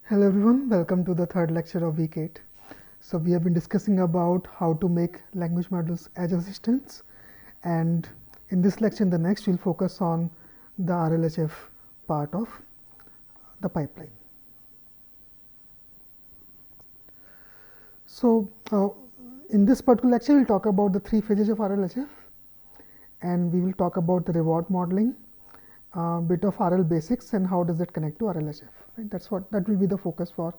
Hello everyone, welcome to the third lecture of week 8. So we have been discussing about how to make language models as assistants, and in this lecture and the next we'll focus on the RLHF part of the pipeline. So in this particular lecture we'll talk about the three phases of RLHF, and we will talk about the reward modeling, bit of RL basics, and how does it connect to RLHF. Right? That will be the focus for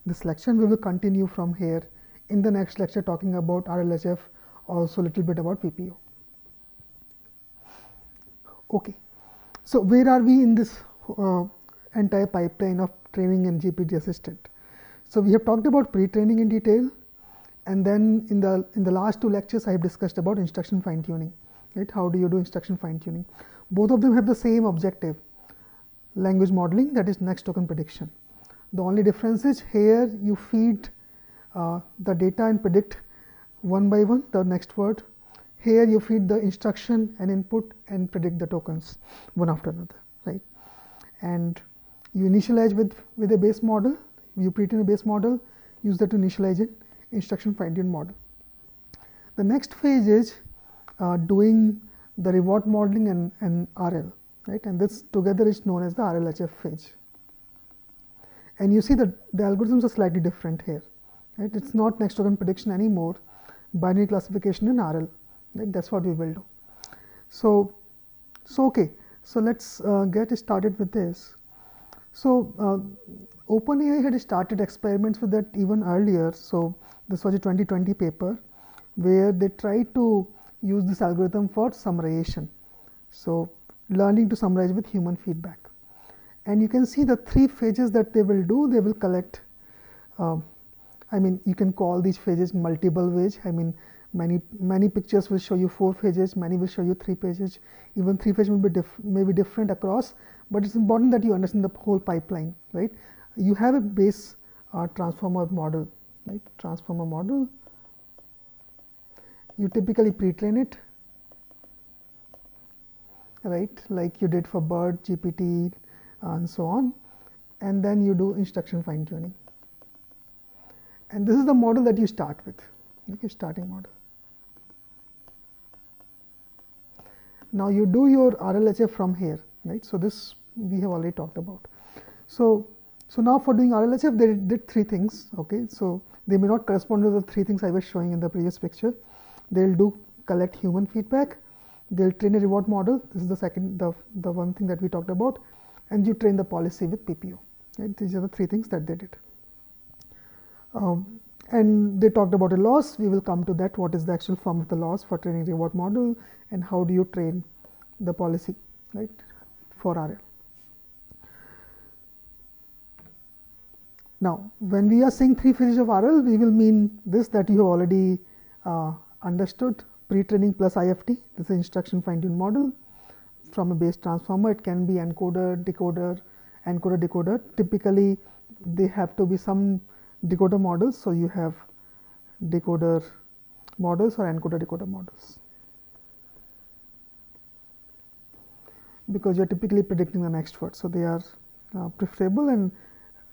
this lecture, and we will continue from here in the next lecture talking about RLHF, also a little bit about PPO. Okay, so where are we in this entire pipeline of training and GPT assistant? So we have talked about pre-training in detail, and then in the last two lectures I have discussed about instruction fine tuning. Right? How do you do instruction fine tuning? Both of them have the same objective, language modeling, that is next token prediction. The only difference is here you feed the data and predict one by one the next word. Here you feed the instruction and input and predict the tokens one after another, right? And you initialize with a base model, you pre-train a base model, use that to initialize an instruction fine-tune model. The next phase is doing the reward modeling and RL. Right? And this together is known as the RLHF phase. And you see that the algorithms are slightly different here. Right? It's not next token prediction anymore, binary classification in RL. Right? That's what we will do. So okay. So let's get started with this. So OpenAI had started experiments with that even earlier. So this was a 2020 paper where they tried to use this algorithm for summarization. So learning to summarize with human feedback, and you can see the three phases that they will do. They will collect, I mean, you can call these phases multiple ways. I mean, many pictures will show you 4 phases, many will show you 3 pages. Even 3 phases may be different across, but it's important that you understand the whole pipeline, right? You have a base transformer model, right? Transformer model. You typically pre-train it, right, like you did for BERT, GPT, and so on, and then you do instruction fine tuning. And this is the model that you start with, okay, starting model. Now you do your RLHF from here, right? So this we have already talked about. So now for doing RLHF, they did 3 things. Okay, so they may not correspond to the 3 things I was showing in the previous picture. They'll do collect human feedback. They'll train a reward model. This is the second, the one thing that we talked about, and you train the policy with PPO. Right? These are the 3 things that they did. And they talked about a loss. We will come to that. What is the actual form of the loss for training reward model, and how do you train the policy, right, for RL. Now, when we are saying 3 phases of RL, we will mean this, that you have already understood. Pre-training plus IFT. This is instruction fine-tune model from a base transformer. It can be encoder, decoder, encoder, decoder. Typically, they have to be some decoder models. So you have decoder models or encoder, decoder models, because you are typically predicting the next word. So they are preferable, and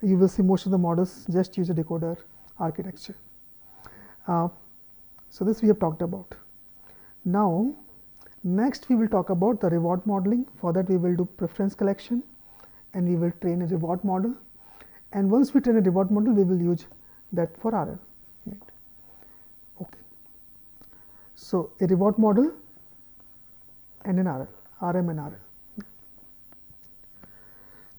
you will see most of the models just use a decoder architecture. So this we have talked about. Now, next we will talk about the reward modeling. For that we will do preference collection, and we will train a reward model. And once we train a reward model, we will use that for RL. Right? Okay. So a reward model and an RL, RM and RL.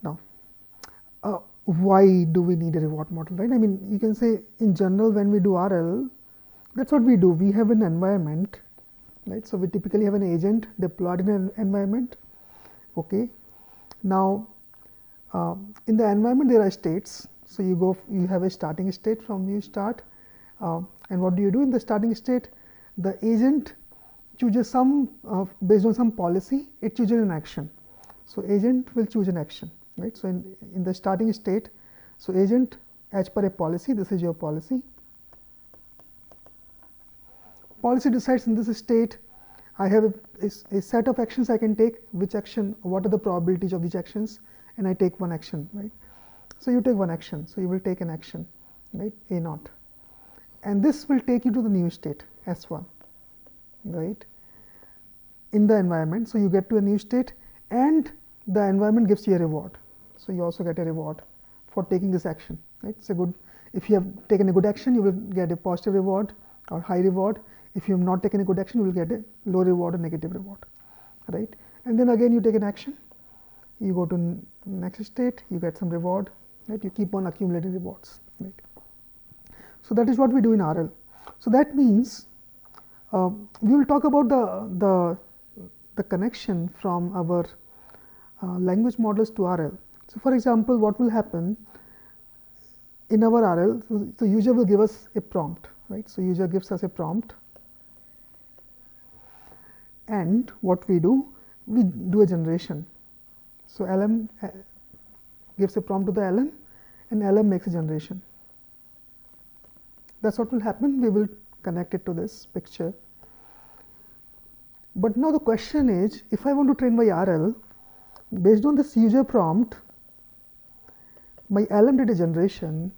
Now, why do we need a reward model, right? I mean, you can say in general when we do RL, that's what we do. We have an environment, right? So we typically have an agent deployed in an environment. Okay. Now, in the environment there are states, So you have a starting state from you start, and what do you do in the starting state? The agent chooses some based on some policy, it chooses an action. So agent will choose an action, right? So in the starting state, so agent as per a policy, this is your policy. Policy decides in this state, I have a set of actions I can take. Which action? What are the probabilities of these actions? And I take one action, right? So you take one action. So you will take an action, right? A naught, and this will take you to the new state S1, right? In the environment, so you get to a new state, and the environment gives you a reward. So you also get a reward for taking this action, right? It's a good. If you have taken a good action, you will get a positive reward or high reward. If you have not taken a good action, you will get a low reward or negative reward, right? And then again you take an action, you go to next state, you get some reward, right? You keep on accumulating rewards, right? So that is what we do in RL. So that means we will talk about the connection from our language models to RL. So for example, what will happen in our RL? So user will give us a prompt, right? So user gives us a prompt, and what we do a generation. So LM gives a prompt to the LM, and LM makes a generation. That's what will happen. We will connect it to this picture. But now the question is, if I want to train my RL based on this user prompt, my LM did a generation,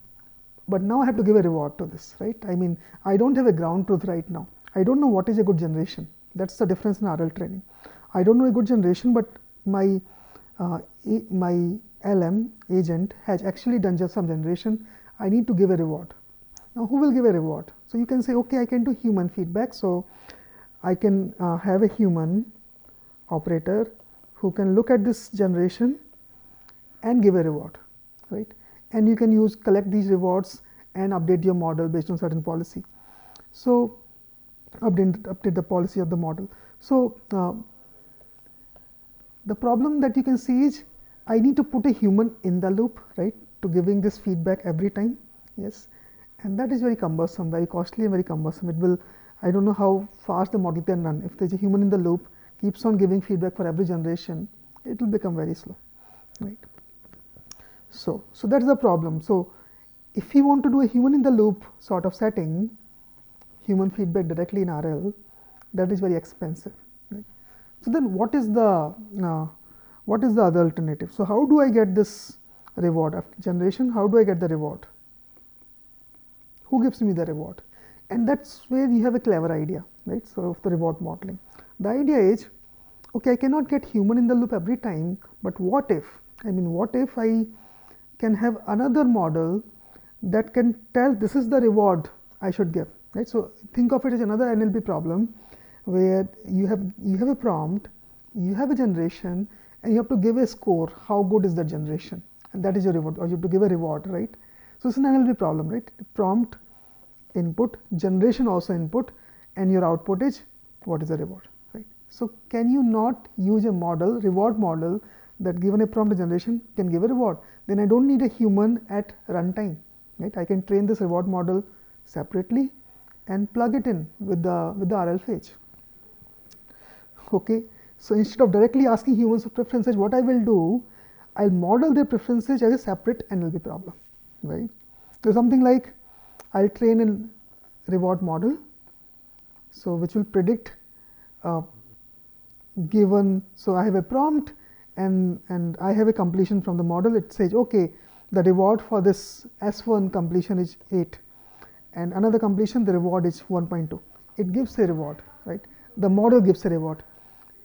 but now I have to give a reward to this, right? I mean, I don't have a ground truth right now. I don't know what is a good generation. That's the difference in RL training. I don't know a good generation, but my LM agent has actually done just some generation. I need to give a reward. Now, who will give a reward? So you can say, okay, I can do human feedback. So I can have a human operator who can look at this generation and give a reward, right? And you can collect these rewards and update your model based on certain policy. So update the policy of the model. So the problem that you can see is I need to put a human in the loop, right, to giving this feedback every time. Yes, and that is very cumbersome, very costly and very cumbersome. It will, I don't know how fast the model can run. If there's a human in the loop, keeps on giving feedback for every generation, it will become very slow, right? So that's the problem. So if you want to do a human in the loop sort of setting, human feedback directly in RL, that is very expensive, right? So then what is the other alternative? So how do I get this reward after generation? How do I get the reward? Who gives me the reward? And that's where you have a clever idea, right? So of the reward modeling. The idea is, okay, I cannot get human in the loop every time, but what if? I mean, what if I can have another model that can tell this is the reward I should give, right? So think of it as another NLP problem where you have a prompt, you have a generation, and you have to give a score. How good is that generation? And that is your reward, or you have to give a reward, right? So it's an NLP problem, right? Prompt, input, generation also input, and your output is what is the reward, right? So can you not use a model, reward model, that given a prompt generation can give a reward? Then I don't need a human at runtime, right? I can train this reward model separately and plug it in with the RL fetch. Okay, so instead of directly asking humans for preferences, what I will do, I'll model their preferences as a separate NLP problem, right? So something like I'll train a reward model, so which will predict given. So I have a prompt and I have a completion from the model. It says, okay, the reward for this S1 completion is 8, and another completion the reward is 1.2. It gives a reward, right? The model gives a reward,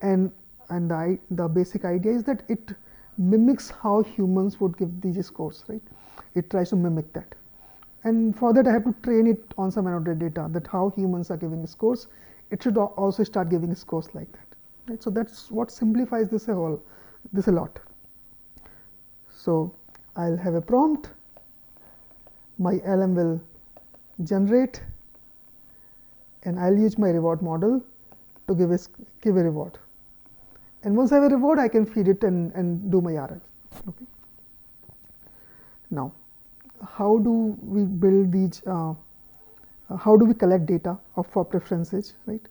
and the basic idea is that it mimics how humans would give these scores, right? It tries to mimic that, and for that I have to train it on some annotated data, that how humans are giving scores. It should also start giving scores like that, right? So that's what simplifies this a lot. So I'll have a prompt, my LM will generate, and I'll use my reward model to give a reward. And once I have a reward, I can feed it and do my RL. Okay. Now, how do we build these, how do we collect data for preferences, right?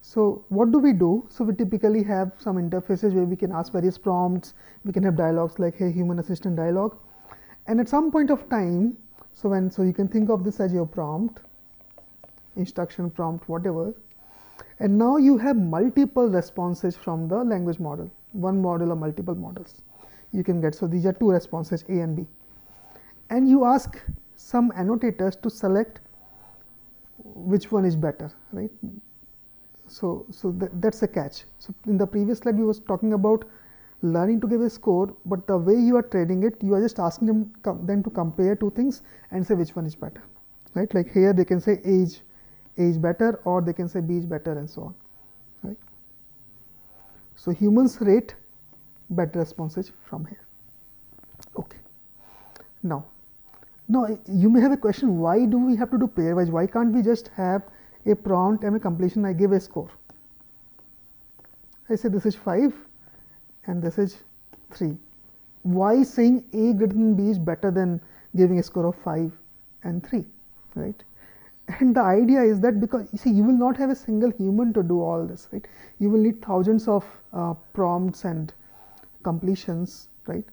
So what do we do? So we typically have some interfaces where we can ask various prompts, we can have dialogues like, hey, human assistant dialogue. And at some point of time, so you can think of this as your prompt, instruction prompt, whatever. And now you have multiple responses from the language model, one model or multiple models you can get. So these are two responses, A and B. And you ask some annotators to select which one is better, right? So that's a catch. So in the previous slide, we was talking about learning to give a score, but the way you are training it, you are just asking them to compare two things and say which one is better, right? Like here they can say A is better, or they can say B is better, and so on, right? So humans rate better responses from here. Okay. Now you may have a question, why do we have to do pairwise? Why can't we just have a prompt and a completion, I give a score? I say this is 5 and this is 3. Why saying A greater than B is better than giving a score of 5 and 3, right? And the idea is that because you see, you will not have a single human to do all this, right? You will need thousands of prompts and completions, right?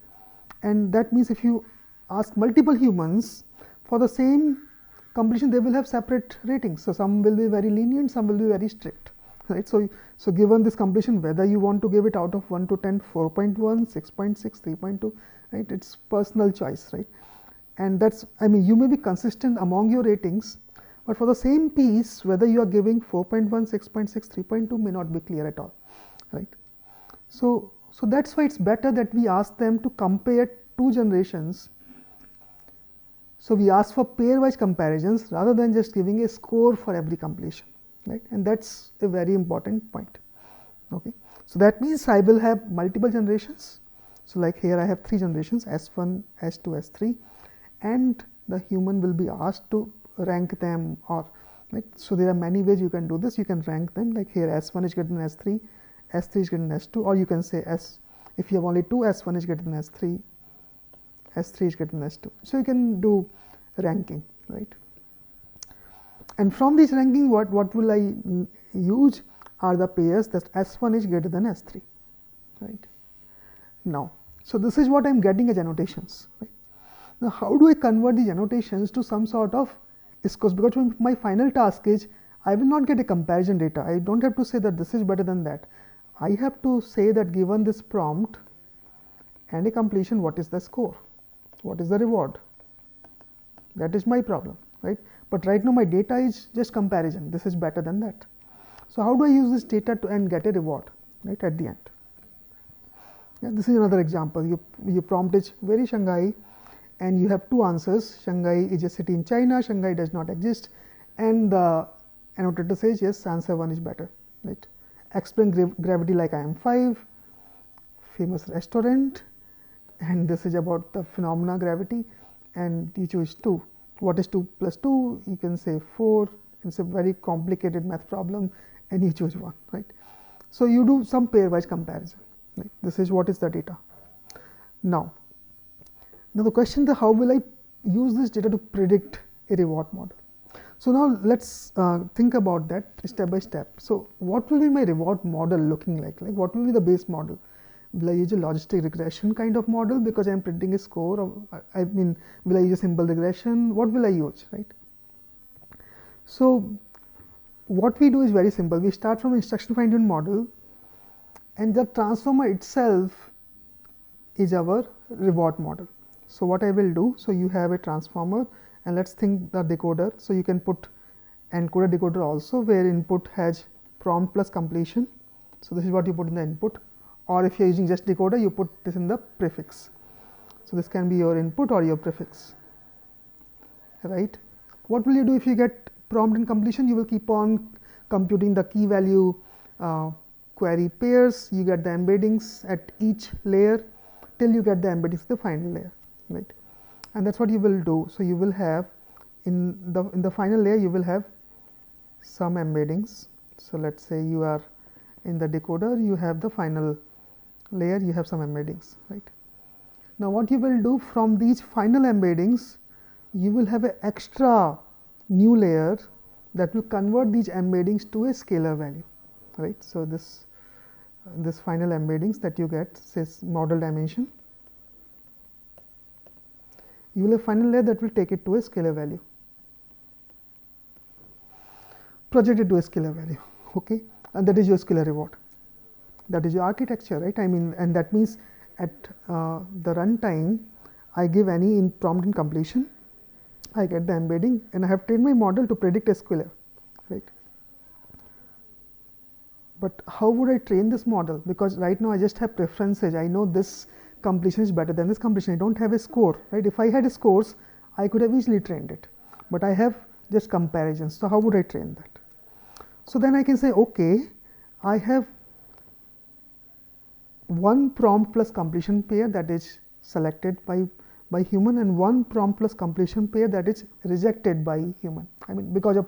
And that means if you ask multiple humans for the same completion, they will have separate ratings. So some will be very lenient, some will be very strict, right? So given this completion, whether you want to give it out of 1 to 10, 4.1, 6.6, 3.2, right? It's personal choice, right? And that's, I mean, you may be consistent among your ratings, but for the same piece, whether you are giving 4.1, 6.6, 3.2 may not be clear at all, right? So that's why it's better that we ask them to compare two generations. So we ask for pairwise comparisons rather than just giving a score for every completion, right? And that's a very important point. Okay. So that means I will have multiple generations. So like here I have 3 generations, S1, S2, S3, and the human will be asked to rank them, or right. So there are many ways you can do this. You can rank them, like here S1 is greater than S3, S3 is greater than S2, or you can say if you have only 2, S1 is greater than S3, S3 is greater than S2. So you can do ranking, right? And from this ranking, what will I use are the pairs that S1 is greater than S3, right? Now, so this is what I am getting as annotations, right? Now, how do I convert these annotations to some sort of scores? Because my final task is, I will not get a comparison data. I don't have to say that this is better than that. I have to say that given this prompt and a completion, what is the score? What is the reward? That is my problem, right? But right now my data is just comparison. This is better than that. So how do I use this data and get a reward, right, at the end? Yeah, this is another example. Your prompt is very Shanghai, and you have 2 answers. Shanghai is a city in China. Shanghai does not exist, and the annotator says yes, answer 1 is better, right? Explain gravity like I am 5. Famous restaurant. And this is about the phenomena gravity, and you choose 2. What is 2 plus 2? You can say 4. It's a very complicated math problem, and you choose 1, right? So you do some pairwise comparison, right? This is what is the data. Now the question is, how will I use this data to predict a reward model? So now let's think about that step by step. So what will be my reward model looking like? Like what will be the base model? Will I use a logistic regression kind of model because I am predicting a score? Or, I mean, will I use a simple regression? What will I use, right? So what we do is very simple. We start from instruction fine-tuned model, and the transformer itself is our reward model. So what I will do, so you have a transformer, and let's think the decoder. So you can put encoder decoder also, where input has prompt plus completion. So this is what you put in the input. Or if you are using just decoder, you put this in the prefix. So this can be your input or your prefix, right? What will you do if you get prompt and completion? You will keep on computing the key value query pairs. You get the embeddings at each layer till you get the embeddings the final layer, right? And that's what you will do. So you will have in the final layer, you will have some embeddings. So let's say you are in the decoder, you have the final layer, you have some embeddings, right? Now what you will do from these final embeddings, you will have an extra new layer that will convert these embeddings to a scalar value, right. So, this final embeddings that you get says model dimension, you will have final layer that will take it to a scalar value, project it to a scalar value, okay, and that is your scalar reward. That is your architecture, right. I mean, and that means at the runtime, I give any prompt in completion, I get the embedding, and I have trained my model to predict a scalar, right. But how would I train this model? Because right now I just have preferences. I know this completion is better than this completion. I don't have a score, right. If I had a scores, I could have easily trained it, but I have just comparisons. So, how would I train that? So, then I can say, okay, I have one prompt plus completion pair that is selected by human, and one prompt plus completion pair that is rejected by human. I mean, because of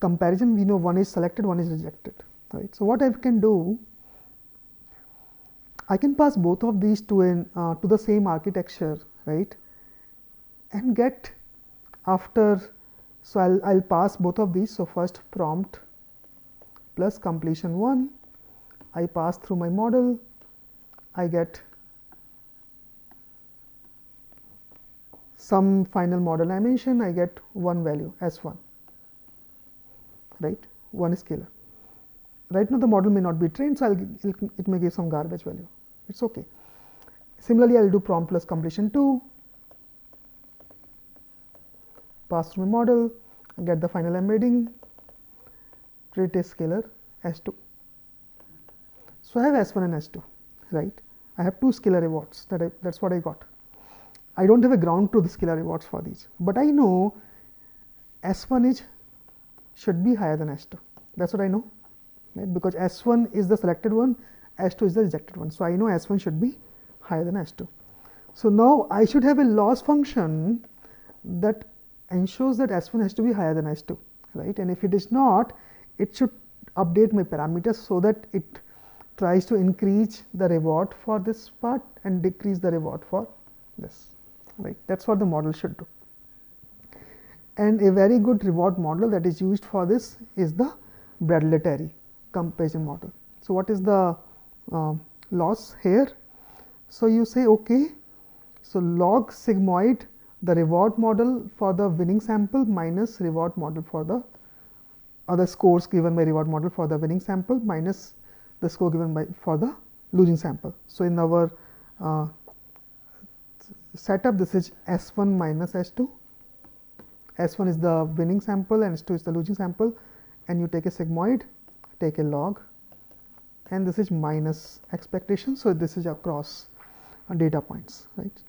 comparison, we know one is selected, one is rejected, right. So, what I can do, I can pass both of these to the same architecture, right, and get after. So, I'll pass both of these. So, first prompt plus completion 1, I pass through my model, I get some final model dimension, I get one value S1, right, one scalar. Right now the model may not be trained, so it may give some garbage value, it is okay. Similarly, I will do prompt plus completion 2, pass through my model, get the final embedding, create a scalar S2. So, I have S1 and S2, right. I have two scalar rewards, that is what I got. I don't have a ground truth scalar rewards for these, but I know S1 should be higher than S2. That is what I know, right, because S1 is the selected one, S2 is the rejected one. So, I know S1 should be higher than S2. So, now I should have a loss function that ensures that S1 has to be higher than S2, right, and if it is not, it should update my parameters so that it tries to increase the reward for this part and decrease the reward for this, right. That is what the model should do. And a very good reward model that is used for this is the Bradley-Terry comparison model. So, what is the loss here? So, you say okay, so log sigmoid the reward model for the winning sample minus reward model for the other scores given by reward model for the winning sample minus the score given by for the losing sample. So, in our setup, this is S1 minus S2. S1 is the winning sample and S2 is the losing sample, and you take a sigmoid, take a log, and this is minus expectation. So, this is across data points, right.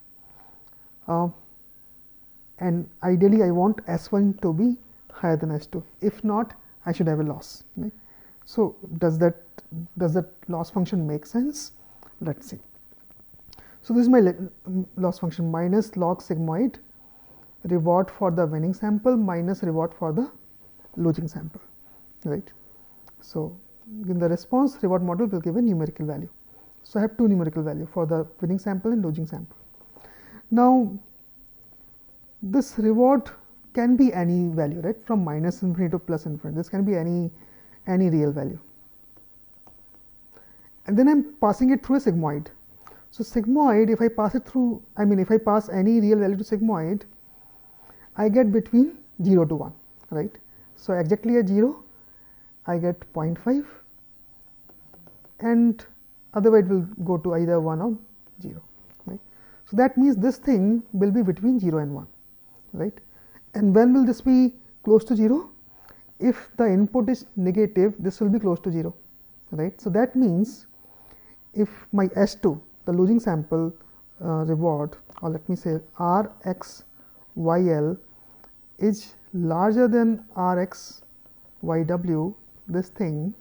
And ideally, I want S1 to be higher than S2. If not, I should have a loss, right. So, does that loss function make sense? Let us see. So, this is my loss function minus log sigmoid reward for the winning sample minus reward for the losing sample, right. So, in the response, reward model will give a numerical value. So, I have two numerical value for the winning sample and losing sample. Now, this reward can be any value, right, from minus infinity to plus infinity. This can be any real value, and then I am passing it through a sigmoid. So, sigmoid, if I pass it through, I mean if I pass any real value to sigmoid, I get between 0 to 1, right. So, exactly at 0, I get 0.5, and otherwise it will go to either 1 or 0, right. So, that means this thing will be between 0 and 1, right. And when will this be close to 0? If the input is negative, this will be close to 0, right. So, that means if my S2, the losing sample reward, or let me say R x y l is larger than R x y w, this thing,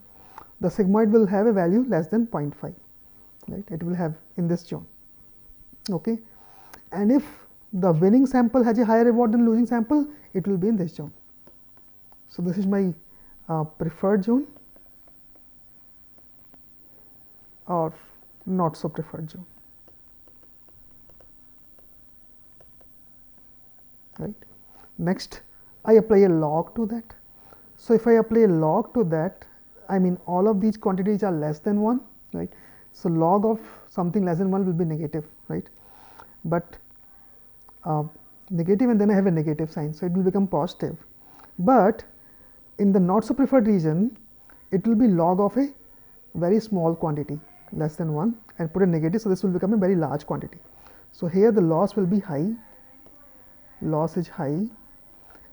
the sigmoid will have a value less than 0.5, right. It will have in this zone, okay. And if the winning sample has a higher reward than losing sample, it will be in this zone. So, this is my preferred zone or not so preferred zone, right. Next, I apply a log to that. So, if I apply a log to that, I mean all of these quantities are less than 1, right. So, log of something less than 1 will be negative, right, but negative, and then I have a negative sign. So, it will become positive, but in the not so preferred region it will be log of a very small quantity less than 1 and put a negative. So, this will become a very large quantity. So, here the loss will be high, loss is high,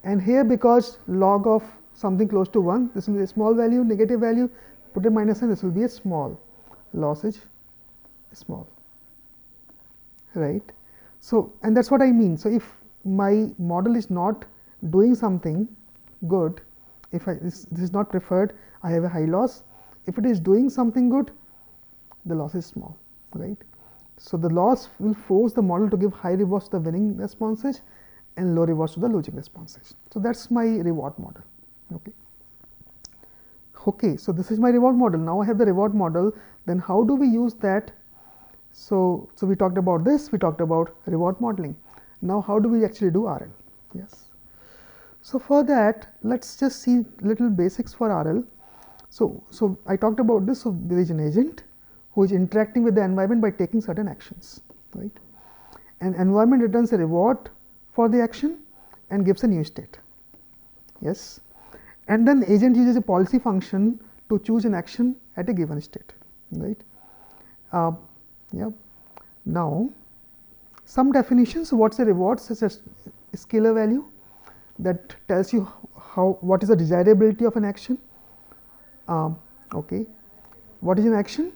and here because log of something close to 1, this will be a small value, negative value, put a minus sign, this will be a small, loss is small, right. So, and that is what I mean. So, if my model is not doing something good, if this is not preferred, I have a high loss. If it is doing something good, the loss is small, right. So, the loss will force the model to give high rewards to the winning responses and low rewards to the losing responses. So, that is my reward model. Okay. So, this is my reward model. Now, I have the reward model, then how do we use that? So, we talked about this, we talked about reward modeling. Now, how do we actually do RL? Yes. So, for that, let us just see little basics for RL. So, I talked about this. So, there is an agent who is interacting with the environment by taking certain actions, right. And environment returns a reward for the action and gives a new state. Yes. And then agent uses a policy function to choose an action at a given state, right. Yeah. Now, some definitions. What is a reward? Such as scalar value that tells you what is the desirability of an action. Okay. What is an action?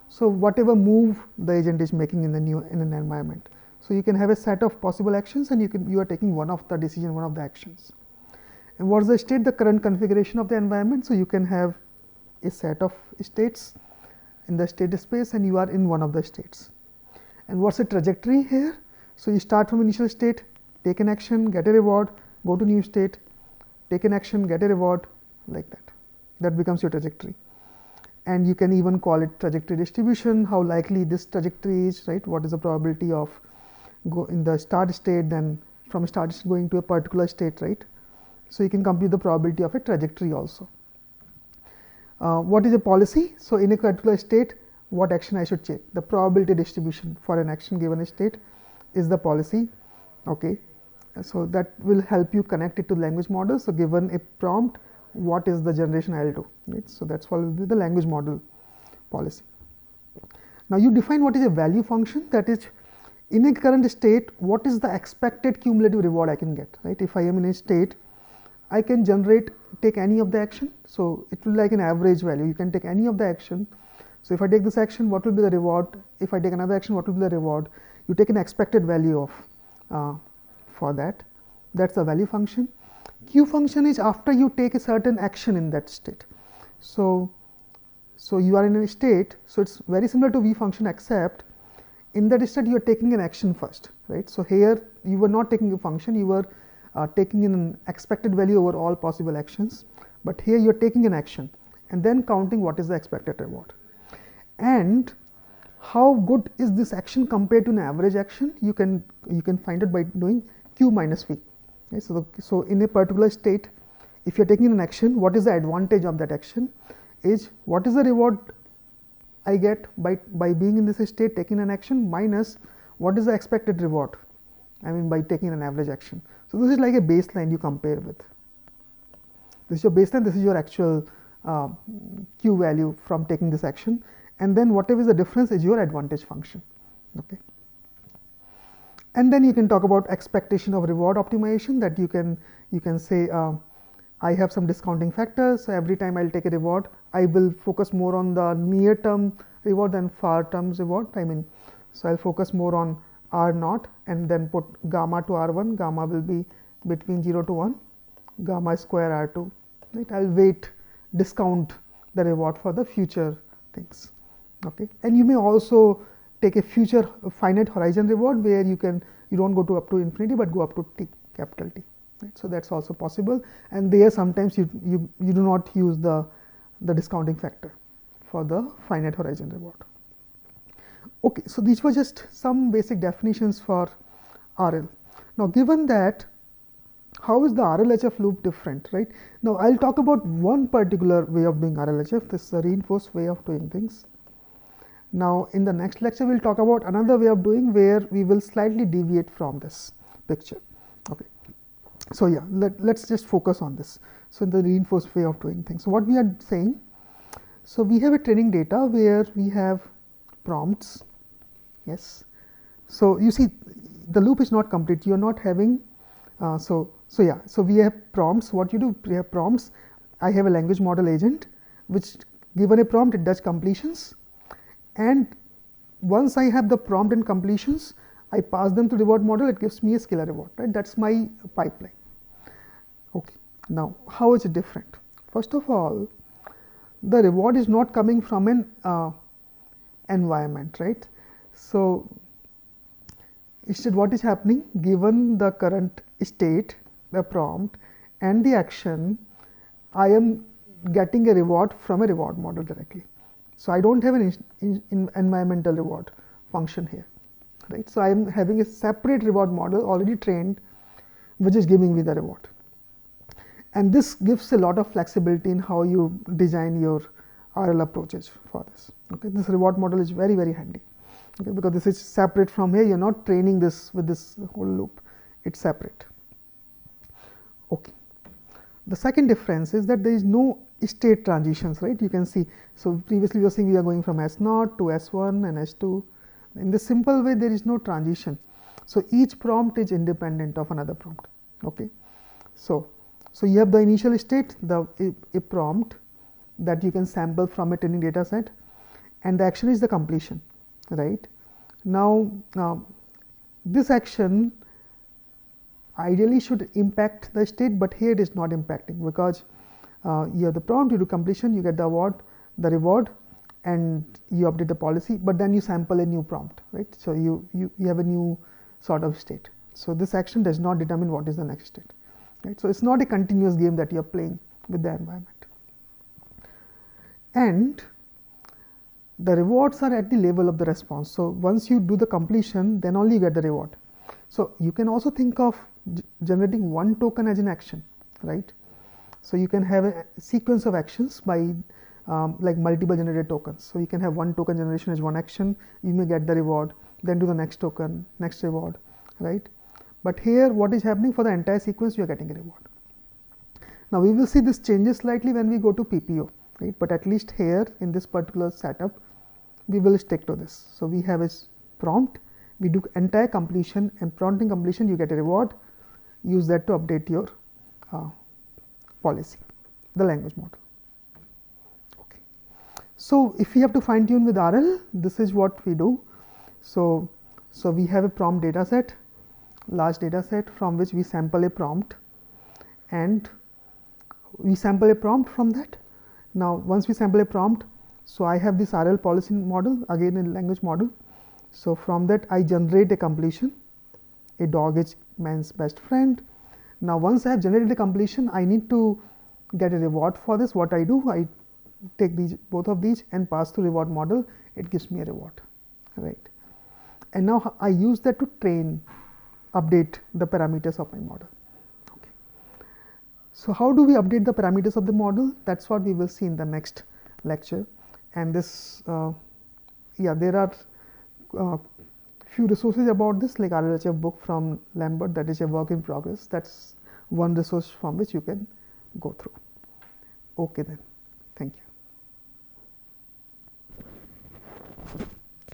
So, whatever move the agent is making in an environment. So, you can have a set of possible actions, and you are taking one of the decision, one of the actions. And what is the state? The current configuration of the environment. So, you can have a set of states in the state space, and you are in one of the states. And what is the trajectory here? So, you start from initial state, take an action, get a reward, go to new state, take an action, get a reward, like that. That becomes your trajectory. And you can even call it trajectory distribution, how likely this trajectory is, right. What is the probability of go in the start state, then from start state going to a particular state, right. So, you can compute the probability of a trajectory also. What is a policy? So, in a particular state, what action I should take? The probability distribution for an action given a state is the policy. Okay. So, that will help you connect it to language model. So, given a prompt, what is the generation I will do, right. So, that is what will be the language model policy. Now, you define what is a value function, that is in a current state, what is the expected cumulative reward I can get, right. If I am in a state, I can take any of the action. So, it will be like an average value, you can take any of the action. So, if I take this action, what will be the reward? If I take another action, what will be the reward? You take an expected value of for that is the value function. Q function is after you take a certain action in that state. So, you are in a state. So, it is very similar to V function, except in that state you are taking an action first, right. So, here you were not taking a function, you were taking in an expected value over all possible actions, but here you are taking an action and then counting what is the expected reward. And how good is this action compared to an average action? You can find it by doing Q minus V. Okay. So, in a particular state, if you are taking an action, what is the advantage of that action? Is what is the reward I get by being in this state, taking an action, minus what is the expected reward, I mean by taking an average action. So, this is like a baseline you compare with. This is your baseline, this is your actual Q value from taking this action, and then whatever is the difference is your advantage function. Okay. And then you can talk about expectation of reward optimization, that you can say I have some discounting factors. So, every time I will take a reward, I will focus more on the near term reward than far term reward. I mean, so I will focus more on R naught and then put gamma to R1, gamma will be between 0 to 1, gamma square R2, right. I will weight discount the reward for the future things. Okay. And you may also take a future finite horizon reward, where you do not go to up to infinity, but go up to T, capital T. Right. So, that is also possible, and there sometimes you do not use the discounting factor for the finite horizon reward. Okay. So, these were just some basic definitions for RL. Now, given that how is the RLHF loop different, right? Now, I will talk about one particular way of doing RLHF, this is a reinforced way of doing things. Now, in the next lecture, we will talk about another way of doing where we will slightly deviate from this picture. Okay. So, yeah, let's just focus on this. So, in the reinforced way of doing things. So, what we are saying, so we have a training data where we have prompts, yes. So, you see the loop is not complete, you are not having, so we have prompts. What you do, we have prompts. I have a language model agent which given a prompt it does completions, and once I have the prompt and completions, I pass them to reward model, it gives me a scalar reward, right. That is my pipeline. Okay. Now, how is it different? First of all, the reward is not coming from an environment, right. So, instead what is happening, given the current state, the prompt and the action, I am getting a reward from a reward model directly. So, I do not have an environmental reward function here, right. So, I am having a separate reward model already trained which is giving me the reward, and this gives a lot of flexibility in how you design your RL approaches for this. Okay. This reward model is very, very handy, okay, because this is separate from here, you are not training this with this whole loop, it is separate. Okay. The second difference is that there is no state transitions, right. You can see, so previously we were saying we are going from S0 to S1 and S2. In this simple way there is no transition. So, each prompt is independent of another prompt. Okay. So, you have the initial state, a prompt that you can sample from a training data set, and the action is the completion, right. Now, this action ideally should impact the state, but here it is not impacting, because you have the prompt, you do completion, you get the reward and you update the policy, but then you sample a new prompt, right. So, you have a new sort of state. So, this action does not determine what is the next state, right. So, it is not a continuous game that you are playing with the environment, and the rewards are at the level of the response. So, once you do the completion, then only you get the reward. So, you can also think of generating one token as an action, right. So, you can have a sequence of actions by like multiple generated tokens. So, you can have one token generation as one action, you may get the reward, then do the next token, next reward, right. But here what is happening, for the entire sequence you are getting a reward. Now, we will see this changes slightly when we go to PPO, right, but at least here in this particular setup we will stick to this. So, we have a prompt, we do entire completion, and prompting completion you get a reward, use that to update your policy, the language model. Okay. So, if we have to fine tune with RL, this is what we do. So, we have a prompt data set, large data set from which we sample a prompt, and we sample a prompt from that. Now, once we sample a prompt, so I have this RL policy model, again a language model. So, from that I generate a completion, a dog is man's best friend. Now, once I have generated a completion, I need to get a reward for this. What I do, I take both of these and pass to reward model, it gives me a reward, right. And now, I use that to update the parameters of my model. Okay. So, how do we update the parameters of the model? That is what we will see in the next lecture, and this there are few resources about this, like RLHF book from Lambert, that is a work in progress. That is one resource from which you can go through. Okay, then, thank you.